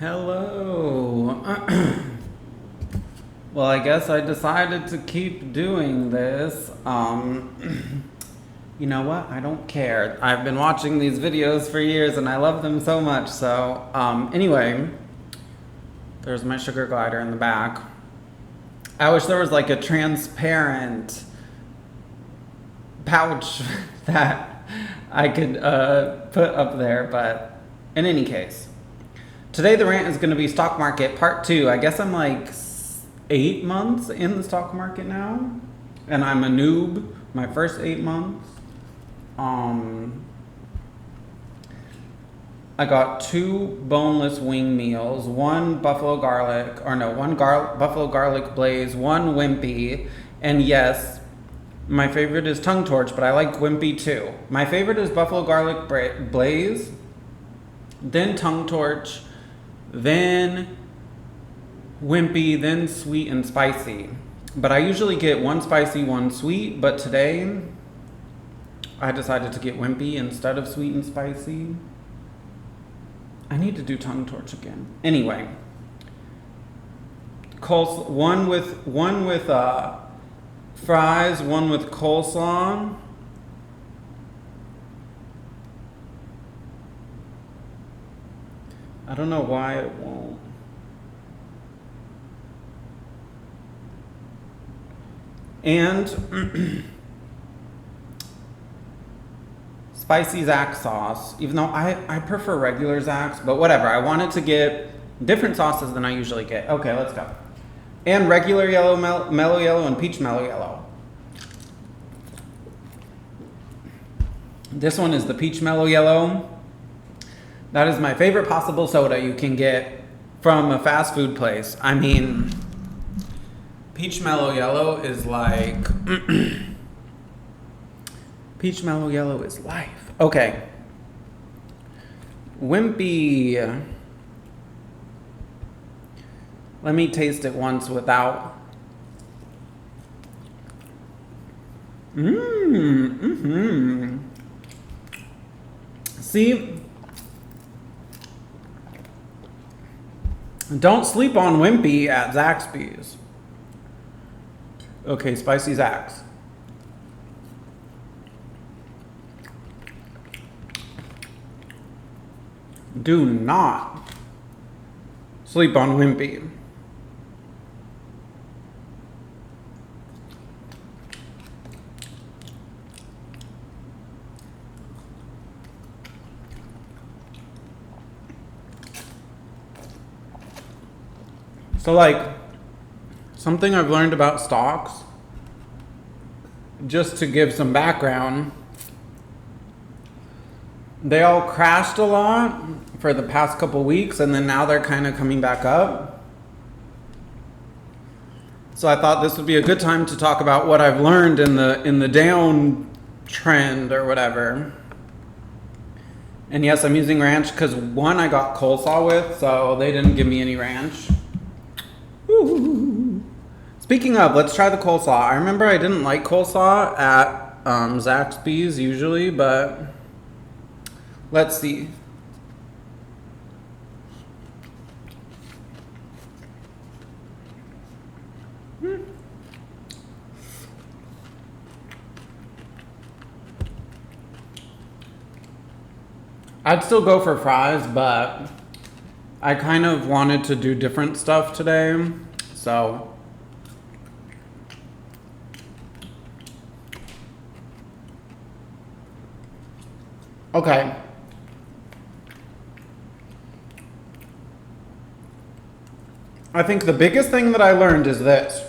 Hello. Well, I guess I decided to keep doing this. You know what? I don't care. I've been watching these videos for years and I love them so much. So, anyway, there's my sugar glider in the back. I wish there was like a transparent pouch that I could put up there, but in any case. Today the rant is going to be stock market part 2. I guess I'm like 8 months in the stock market now, and I'm a noob. My first 8 months. I got 2 boneless wing meals, 1 buffalo garlic, or no, 1 buffalo garlic blaze, 1 wimpy, and yes, my favorite is tongue torch, but I like wimpy too. My favorite is buffalo garlic blaze, then tongue torch, then wimpy, then sweet and spicy. But I usually get 1 spicy, 1 sweet, but today I decided to get wimpy instead of sweet and spicy. I need to do tongue torch again. Anyway, one with fries, 1 with coleslaw. I don't know why it won't. And spicy Zax sauce, even though I prefer regular Zax, but whatever. I wanted to get different sauces than I usually get. Okay, let's go. And regular yellow, mellow yellow, and peach mellow yellow. This one is the peach mellow yellow. That is my favorite possible soda you can get from a fast food place. I mean, peach mellow yellow is like... Peach mellow yellow is life. Okay. Wimpy. Let me taste it once without. See? Don't sleep on wimpy at Zaxby's. Okay, spicy Zax. Do not sleep on wimpy. So like, something I've learned about stocks, just to give some background, they all crashed a lot for the past couple weeks, and then now they're kind of coming back up. So I thought this would be a good time to talk about what I've learned in the down trend or whatever. And yes, I'm using ranch because 1 I got coleslaw with, so they didn't give me any ranch. Ooh. Speaking of, let's try the coleslaw. I remember I didn't like coleslaw at Zaxby's usually, but let's see. I'd still go for fries, but I kind of wanted to do different stuff today, so. Okay. I think the biggest thing that I learned is this.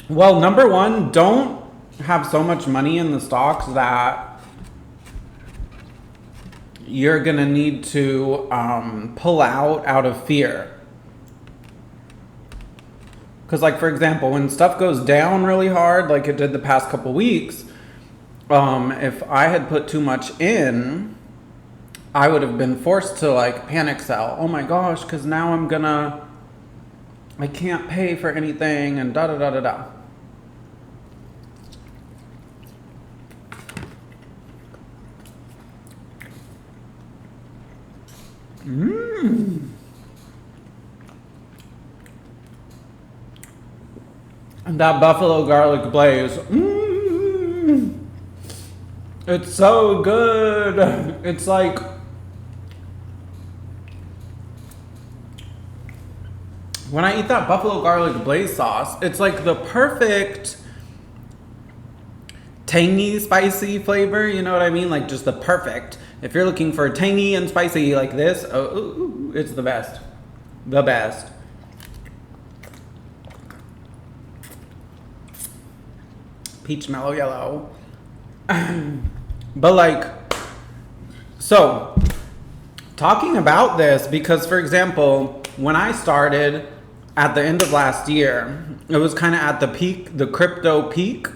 Well, number 1, don't have so much money in the stocks that you're gonna need to pull out of fear. Because like, for example, when stuff goes down really hard, like it did the past couple weeks, if I had put too much in, I would have been forced to like panic sell. Oh my gosh, because now I can't pay for anything and da da da da da. Mmm. And that buffalo garlic blaze. Mmm. It's so good. It's like, when I eat that buffalo garlic blaze sauce, it's like the perfect tangy, spicy flavor. You know what I mean? Like just the perfect. If you're looking for tangy and spicy like this, oh, it's the best. The best. Peach mellow yellow. But like, so talking about this, because for example, when I started at the end of last year, it was kind of at the peak, the crypto peak.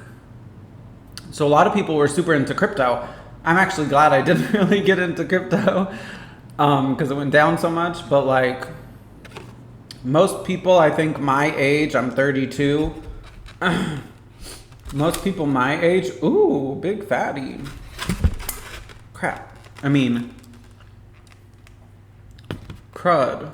So a lot of people were super into crypto. I'm actually glad I didn't really get into crypto because it went down so much. But like most people, I think my age, I'm 32. Most people my age, ooh, big fatty. Crap. I mean, crud.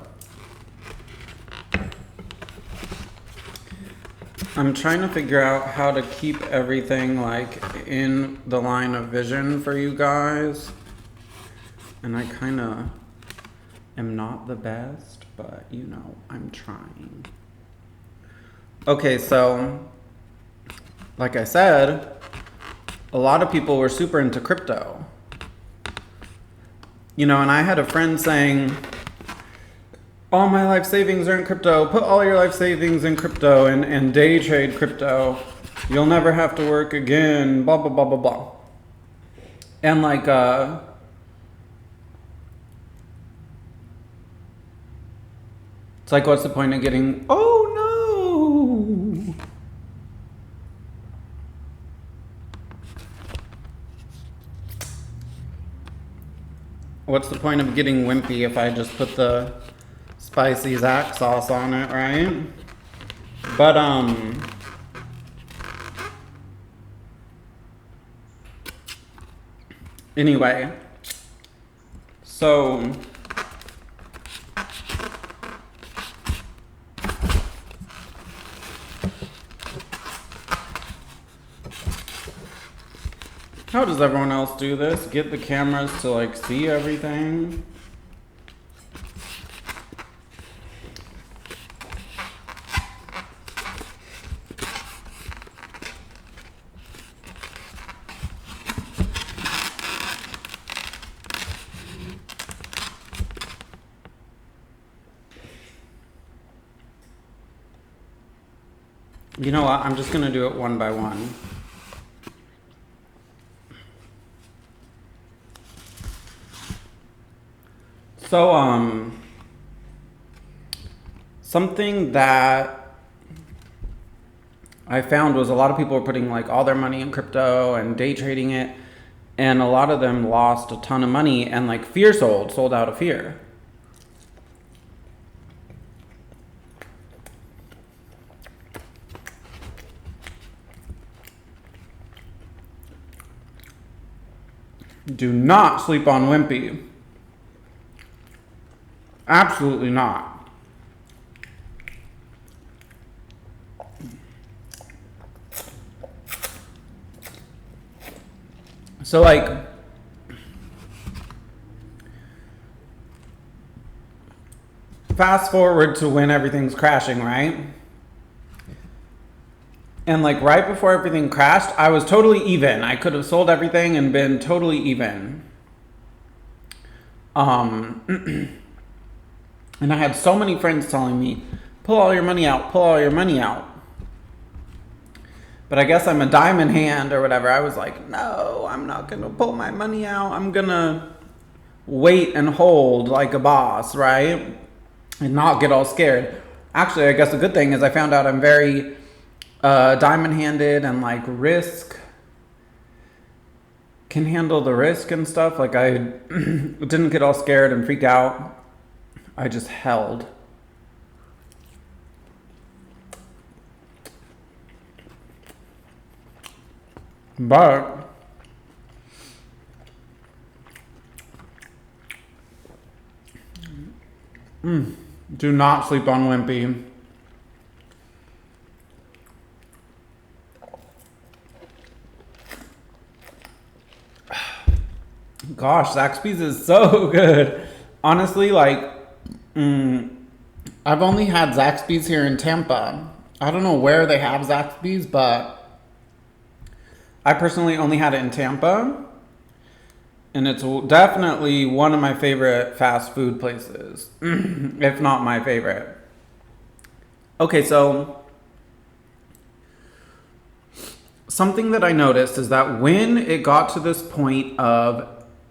I'm trying to figure out how to keep everything like in the line of vision for you guys. And I kind of am not the best, but you know, I'm trying. Okay, so like I said, a lot of people were super into crypto. You know, and I had a friend saying, all my life savings are in crypto. Put all your life savings in crypto and day trade crypto. You'll never have to work again. Blah, blah, blah, blah, blah. And like, it's like, what's the point of getting, oh no. What's the point of getting wimpy if I just put the spicy Zax sauce on it, right? But anyway, so how does everyone else do this? Get the cameras to like see everything? You know what? I'm just gonna do it one by one. So, something that I found was a lot of people were putting like all their money in crypto and day trading it, and a lot of them lost a ton of money, and like fear sold out of fear. Do not sleep on Wimpy. Absolutely not. So like, fast forward to when everything's crashing, right? And like right before everything crashed, I was totally even. I could have sold everything and been totally even. And I had so many friends telling me, pull all your money out, pull all your money out. But I guess I'm a diamond hand or whatever. I was like, no, I'm not going to pull my money out. I'm going to wait and hold like a boss, right? And not get all scared. Actually, I guess a good thing is I found out I'm very diamond handed and like can handle the risk and stuff. Like I didn't get all scared and freak out. I just held. But Do not sleep on Wimpy. Gosh, Zaxby's is so good. Honestly, like, I've only had Zaxby's here in Tampa. I don't know where they have Zaxby's, but I personally only had it in Tampa. And it's definitely one of my favorite fast food places, if not my favorite. Okay, so something that I noticed is that when it got to this point of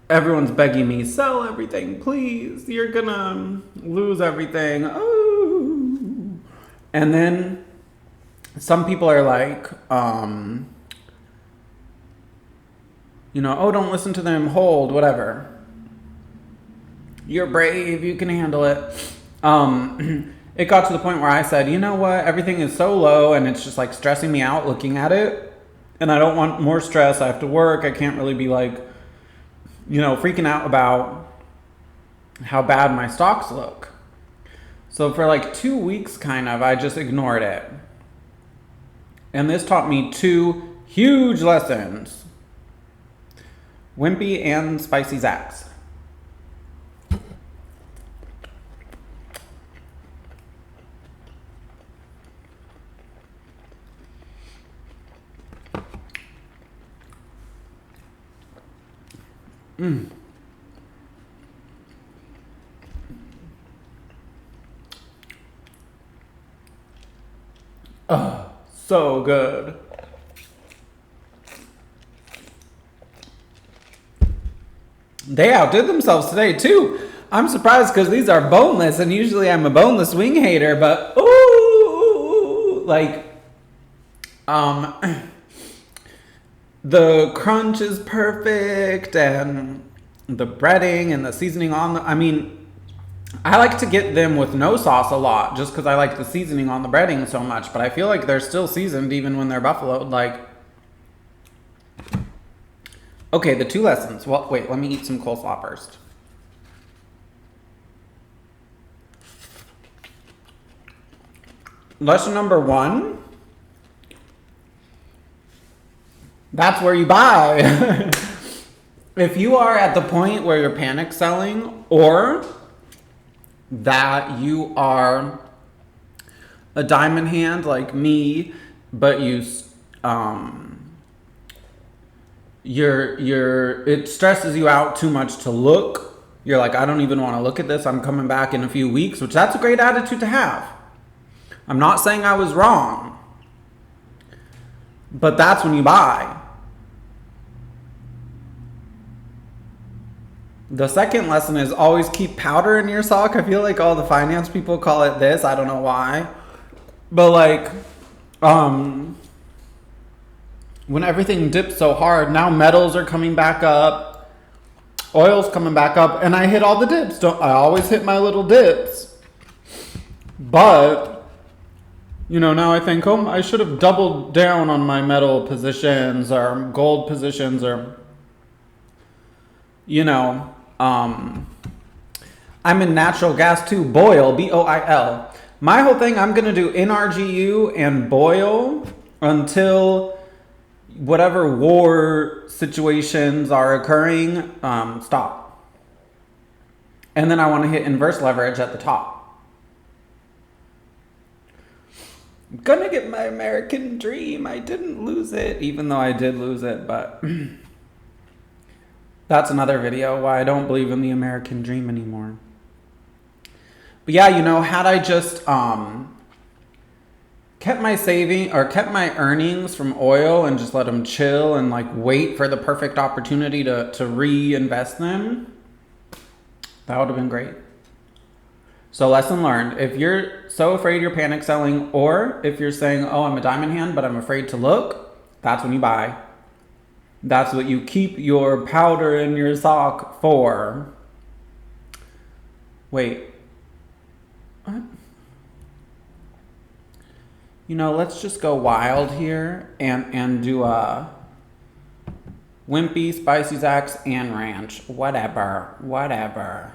everyone's begging me, sell everything, please, you're gonna lose everything. Oh. And then some people are like, oh, don't listen to them, hold, whatever. You're brave, you can handle it. It got to the point where I said, you know what, everything is so low and it's just like stressing me out looking at it. And I don't want more stress. I have to work. I can't really be like, freaking out about how bad my stocks look. So for like 2 weeks, kind of, I just ignored it. And this taught me 2 huge lessons. Wimpy and Spicy Zax. Oh, so good. They outdid themselves today too. I'm surprised because these are boneless, and usually I'm a boneless wing hater, but the crunch is perfect, and the breading and the seasoning on I like to get them with no sauce a lot just because I like the seasoning on the breading so much, but I feel like they're still seasoned even when they're buffaloed. Okay, the 2 lessons. Well, wait, let me eat some coleslaw first. Lesson number 1. That's where you buy. If you are at the point where you're panic selling, or that you are a diamond hand like me, but it stresses you out too much to look. You're like, I don't even want to look at this. I'm coming back in a few weeks, which that's a great attitude to have. I'm not saying I was wrong, but that's when you buy. The second lesson is always keep powder in your sock. I feel like all the finance people call it this. I don't know why. But when everything dips so hard, now metals are coming back up, oil's coming back up, and I hit all the dips. I always hit my little dips. But, now I think, I should have doubled down on my metal positions or gold positions or, I'm in natural gas too, boil, B-O-I-L. My whole thing, I'm going to do NRGU and boil until whatever war situations are occurring, stop. And then I want to hit inverse leverage at the top. I'm gonna get my American dream. I didn't lose it, even though I did lose it, but that's another video why I don't believe in the American dream anymore. But yeah, had I just kept my earnings from oil and just let them chill and wait for the perfect opportunity to reinvest them, that would have been great. So lesson learned, if you're so afraid you're panic selling, or if you're saying, oh, I'm a diamond hand, but I'm afraid to look, that's when you buy. That's what you keep your powder in your sock for. Wait. What? Let's just go wild here and do a Wimpy, Spicy Zax, and Ranch. Whatever.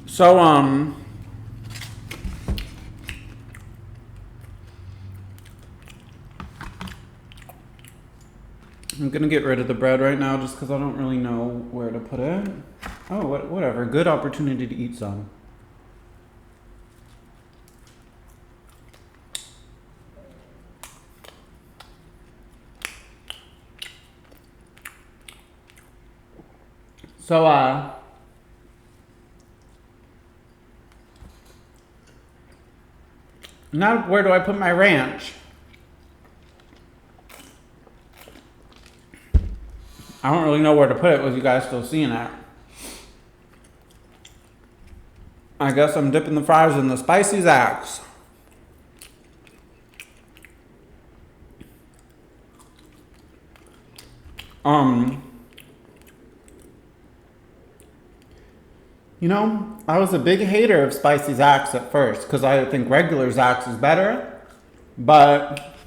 So, I'm gonna get rid of the bread right now just because I don't really know where to put it. Oh, whatever. Good opportunity to eat some. So, now where do I put my ranch? I don't really know where to put it with you guys still seeing it. I guess I'm dipping the fries in the spicy Zax. You know, I was a big hater of spicy Zax at first because I think regular Zax is better, but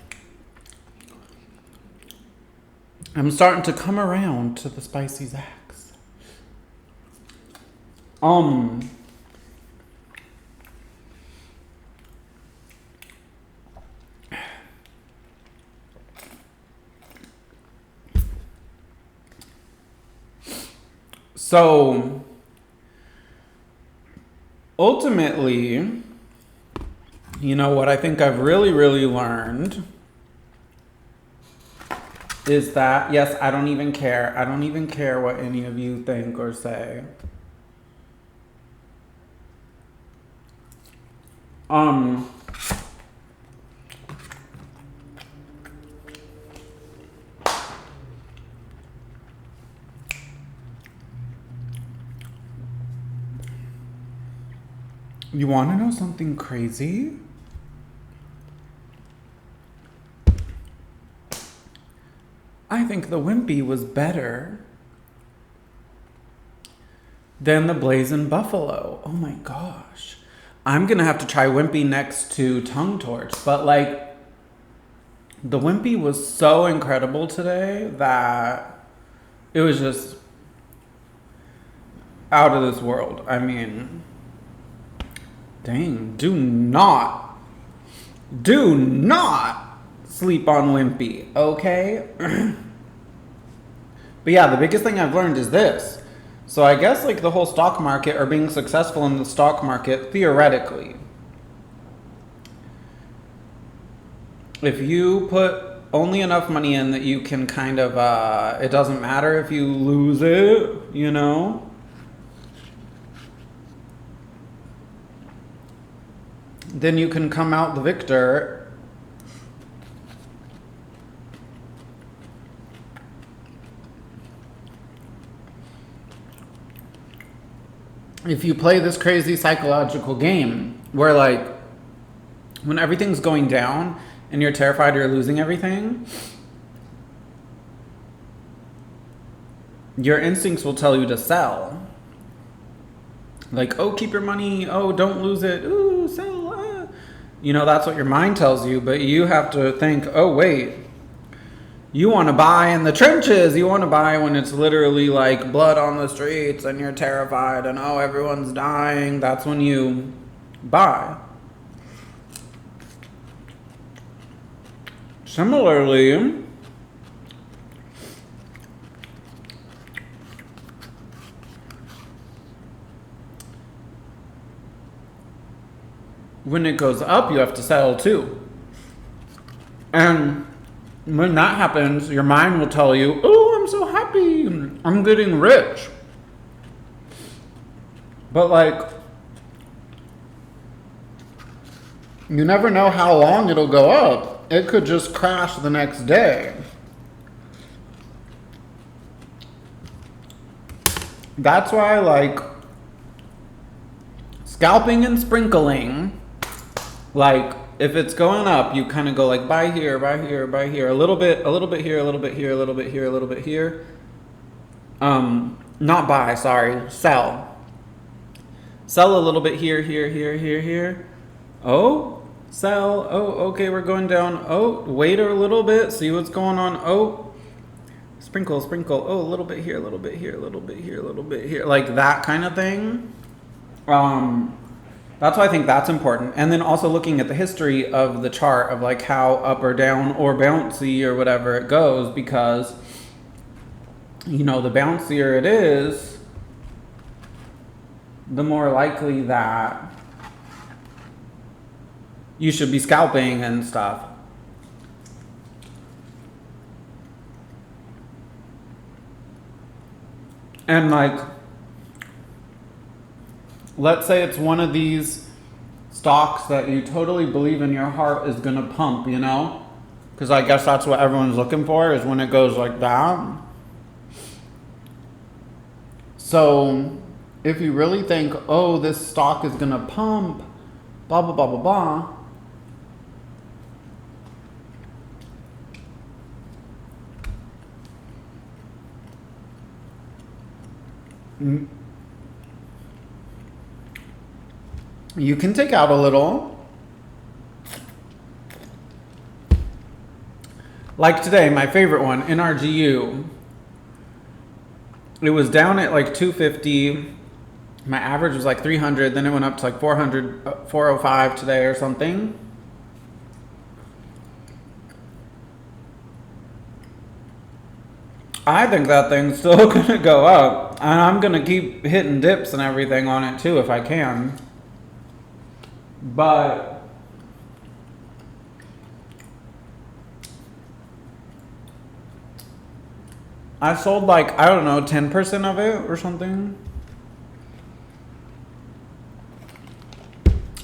I'm starting to come around to the spicy Zax. So ultimately, you know what I think I've really learned is that, yes, I don't even care. I don't even care what any of you think or say. You want to know something crazy? I think the Wimpy was better than the Blazing Buffalo. Oh my gosh. I'm going to have to try Wimpy next to Tongue Torch. But like, the Wimpy was so incredible today that it was just out of this world. I mean, dang, do not sleep on Wimpy, okay? But yeah, the biggest thing I've learned is this. So I guess like the whole stock market or being successful in the stock market, theoretically, if you put only enough money in that you can kind of, it doesn't matter if you lose it, you know? Then you can come out the victor. If you play this crazy psychological game where like when everything's going down and you're terrified you're losing everything, your instincts will tell you to sell. Like, oh, keep your money. Oh, don't lose it. Ooh, sell. You know, that's what your mind tells you. But you have to think, oh, wait. You want to buy in the trenches. You want to buy when it's literally like blood on the streets and you're terrified and, oh, everyone's dying. That's when you buy. Similarly, when it goes up, you have to sell too. And when that happens, your mind will tell you, oh, I'm so happy. I'm getting rich. But like, you never know how long it'll go up. It could just crash the next day. That's why, like, scalping and sprinkling, like, if it's going up, you kind of go like, buy here, buy here, buy here, a little bit here, a little bit here, a little bit here, a little bit here. Not buy, sorry, sell. Sell a little bit here, here, here, here, here. Oh, Sell. Oh, okay, we're going down. Oh, wait a little bit. See what's going on. Oh, sprinkle, sprinkle. Oh, a little bit here, a little bit here, a little bit here, a little bit here. Like that kind of thing. That's why I think that's important. And then also looking at the history of the chart of like how up or down or bouncy or whatever it goes, because, you know, the bouncier it is, the more likely that you should be scalping and stuff. And like, let's say it's one of these stocks that you totally believe in your heart is gonna pump, you know? Because I guess that's what everyone's looking for, is when it goes like that. So if you really think, oh, this stock is gonna pump, blah, blah, blah, blah, blah, you can take out a little. Like today, my favorite one, NRGU. It was down at like 250. My average was like 300. Then it went up to like 400, 405 today or something. I think that thing's still gonna go up. And I'm gonna keep hitting dips and everything on it too if I can. But I sold like, I don't know, 10% of it or something.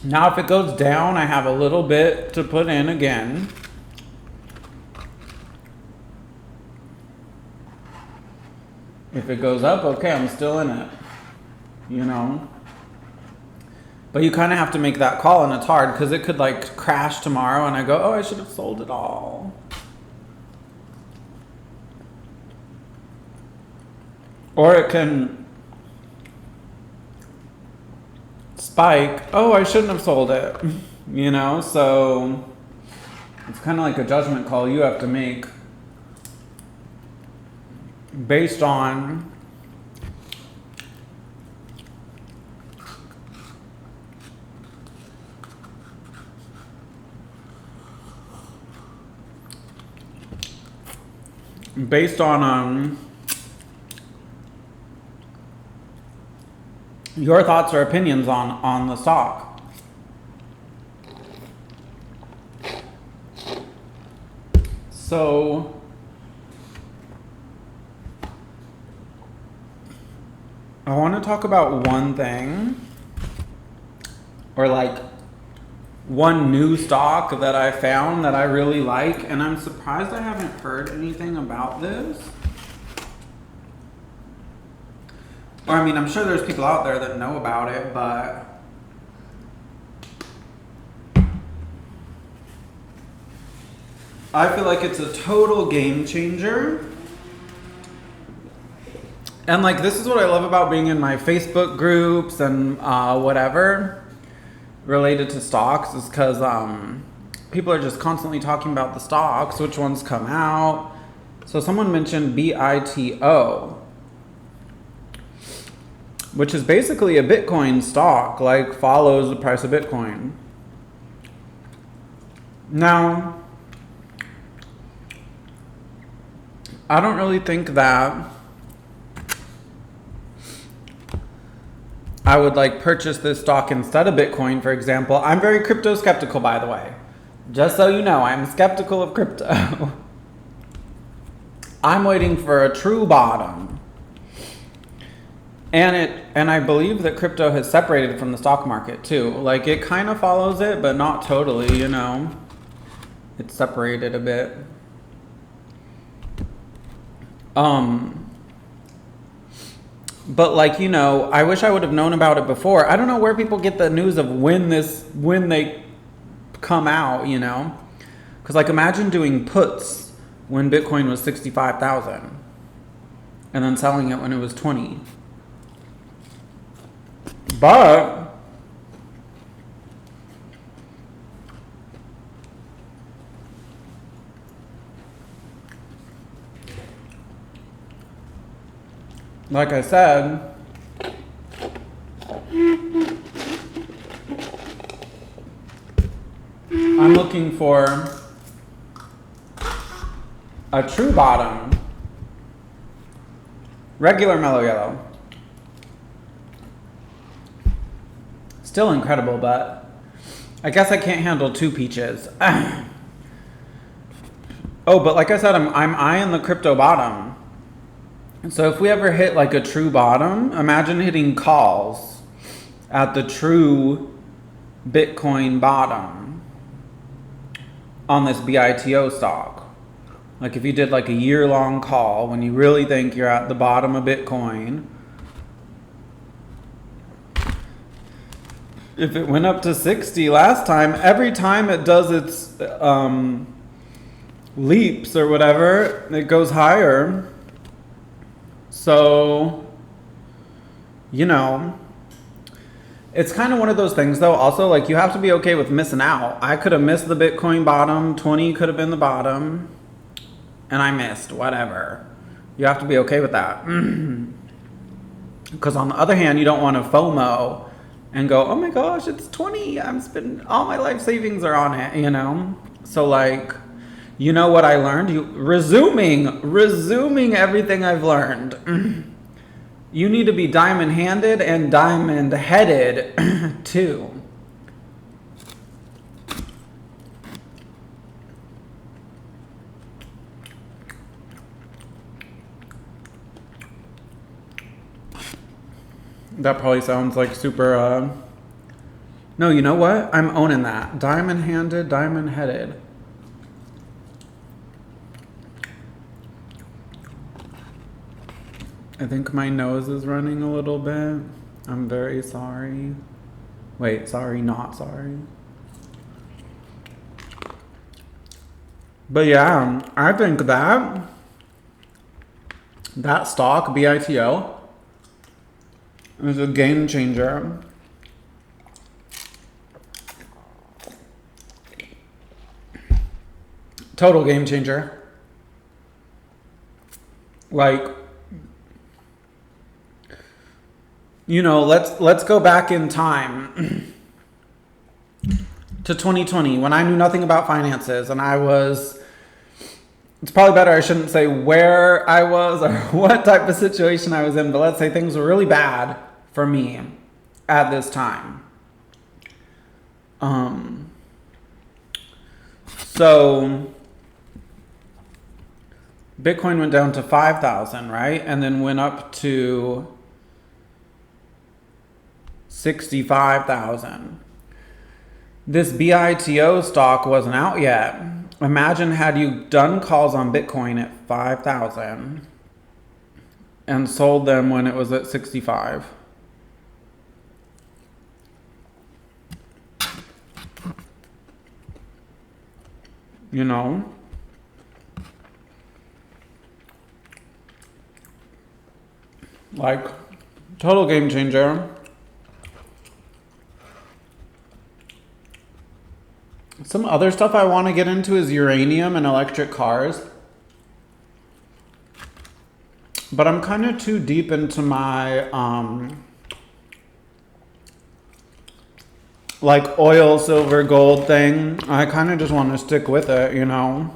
Now if it goes down, I have a little bit to put in again. If it goes up, okay, I'm still in it, you know? But you kind of have to make that call, and it's hard because it could like crash tomorrow and I go, oh, I should have sold it all. Or it can spike, oh, I shouldn't have sold it, you know? So it's kind of like a judgment call you have to make based on your thoughts or opinions on the stock. So I want to talk about one thing, or like one new stock that I found that I really like, and I'm surprised I haven't heard anything about this. Or I mean, I'm sure there's people out there that know about it, but I feel like it's a total game changer. And like, this is what I love about being in my Facebook groups and whatever related to stocks, is because people are just constantly talking about the stocks, which ones come out. So someone mentioned BITO, which is basically a Bitcoin stock, like follows the price of Bitcoin. Now, I don't really think that I would like purchase this stock instead of Bitcoin, for example. I'm very crypto skeptical, by the way. Just so you know, I'm skeptical of crypto. I'm waiting for a true bottom. And I believe that crypto has separated from the stock market too. Like, it kind of follows it, but not totally, you know. It's separated a bit. But like, you know, I wish I would have known about it before. I don't know where people get the news of when they come out, you know. Because like, imagine doing puts when Bitcoin was 65,000 and then selling it when it was 20. But like I said, I'm looking for a true bottom, regular mellow yellow. Still incredible, but I guess I can't handle 2 peaches. Oh, but like I said, I'm eyeing the crypto bottom. So if we ever hit like a true bottom, imagine hitting calls at the true Bitcoin bottom on this BITO stock. Like if you did like a year-long call when you really think you're at the bottom of Bitcoin. If it went up to 60 last time, every time it does its leaps or whatever, it goes higher. So, you know, it's kind of one of those things though. Also, like you have to be okay with missing out. I could have missed the Bitcoin bottom. 20 could have been the bottom. And I missed, whatever. You have to be okay with that. Because on the other hand, you don't want to FOMO and go, oh my gosh, it's 20. I'm spending all my life savings are on it, you know? So like, you know what I learned? Resuming everything I've learned. You need to be diamond-handed and diamond-headed too. That probably sounds like super, no, you know what? I'm owning that. Diamond-handed, diamond-headed. I think my nose is running a little bit. I'm very sorry. Wait, sorry, not sorry. But yeah, I think that stock, BITO, is a game changer. Total game changer. Like, you know, let's go back in time to 2020 when I knew nothing about finances and I was, it's probably better I shouldn't say where I was or what type of situation I was in, but let's say things were really bad for me at this time. So Bitcoin went down to 5,000, right? And then went up to 65,000. This BITO stock wasn't out yet. Imagine had you done calls on Bitcoin at 5,000 and sold them when it was at 65. You know? Like, total game changer. Some other stuff I want to get into is uranium and electric cars. But I'm kind of too deep into my, like oil, silver, gold thing. I kind of just want to stick with it, you know.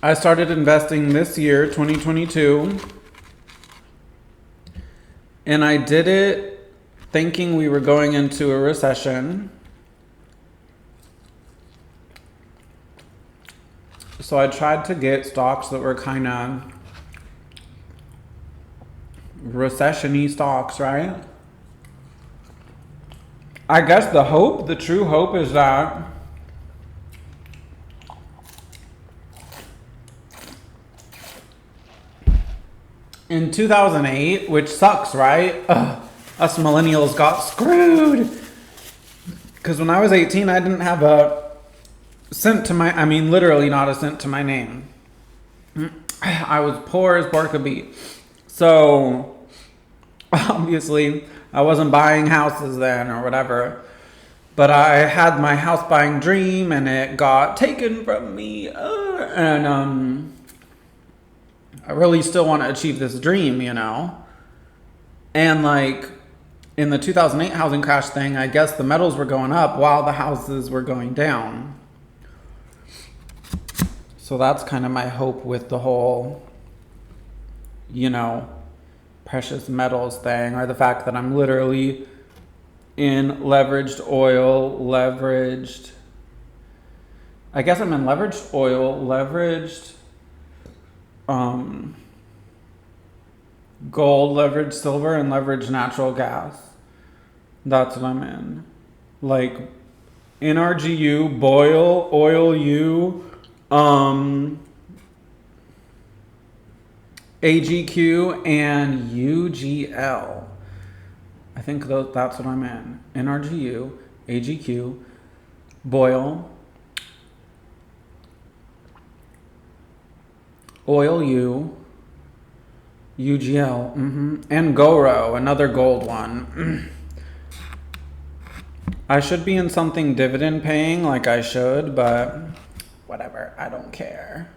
I started investing this year, 2022. And I did it thinking we were going into a recession. So I tried to get stocks that were kind of recession-y stocks, right? I guess the true hope is that in 2008, which sucks, right? Us millennials got screwed. Because when I was 18, I didn't have a cent to my, I mean, literally not a cent to my name. I was poor as poor could be. So, obviously, I wasn't buying houses then or whatever. But I had my house buying dream and it got taken from me. I really still want to achieve this dream, you know? And like in the 2008 housing crash thing, I guess the metals were going up while the houses were going down. So that's kind of my hope with the whole, you know, precious metals thing, or the fact that I'm literally in leveraged oil, I guess I'm in leveraged oil, leveraged gold, leveraged silver, and leveraged natural gas. That's what I'm in. Like NRGU, Boyle, Oil U, AGQ, and UGL. I think that's what I'm in. NRGU, AGQ, Boyle, Oil U, UGL, and Goro, another gold one. I should be in something dividend paying like I should, but whatever, I don't care.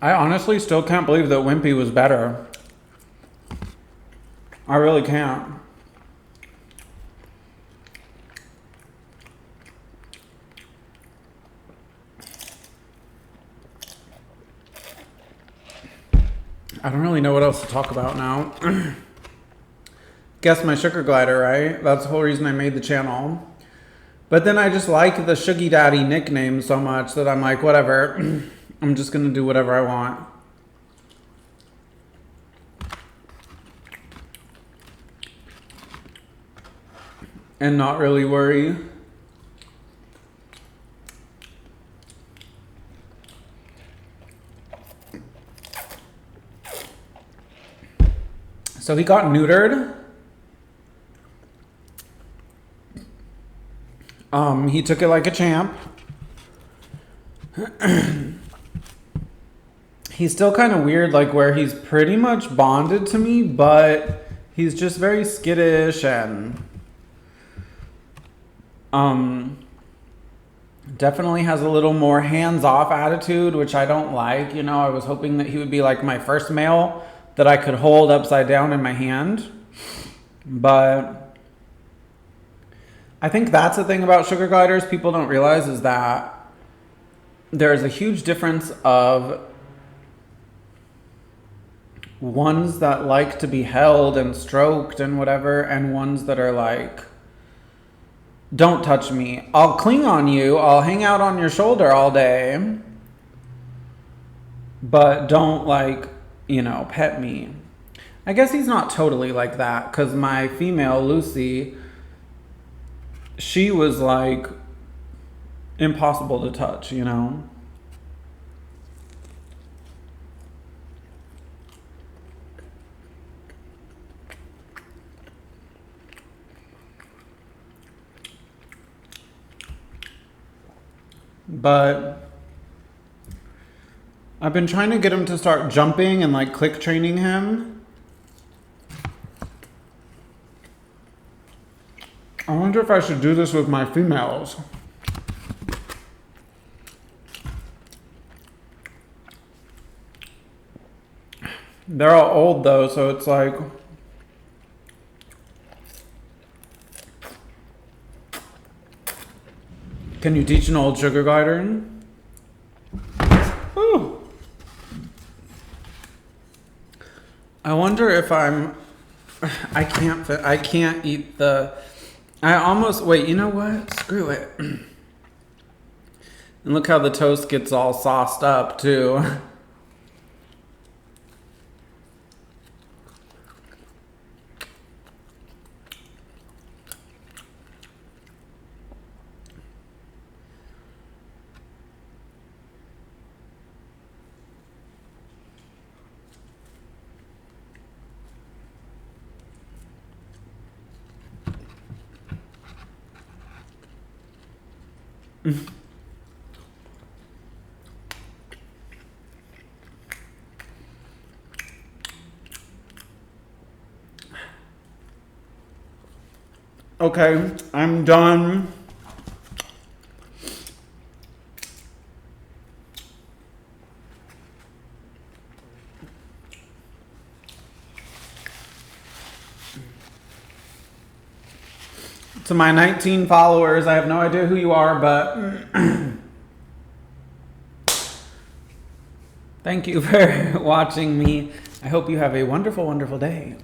I honestly still can't believe that Wimpy was better. I really can't. I don't really know what else to talk about now. Guess my sugar glider, right? That's the whole reason I made the channel. But then I just like the Shuggy Daddy nickname so much that I'm like, whatever. I'm just gonna do whatever I want. And not really worry. So he got neutered. He took it like a champ. He's still kind of weird, like where he's pretty much bonded to me, but he's just very skittish and definitely has a little more hands-off attitude, which I don't like. You know, I was hoping that he would be like my first male that I could hold upside down in my hand. But I think that's the thing about sugar gliders people don't realize, is that there's a huge difference of ones that like to be held and stroked and whatever, and ones that are like, don't touch me. I'll cling on you. I'll hang out on your shoulder all day. But don't, like, you know, pet me. I guess he's not totally like that, because my female, Lucy, she was like impossible to touch, you know? But I've been trying to get him to start jumping and like click training him. I wonder if I should do this with my females. They're all old though, so it's like, can you teach an old sugar glider? Ooh. I wonder if I can't eat the, wait, you know what? Screw it. And look how the toast gets all sauced up too. Okay, I'm done. To my 19 followers, I have no idea who you are, but thank you for watching me. I hope you have a wonderful, wonderful day.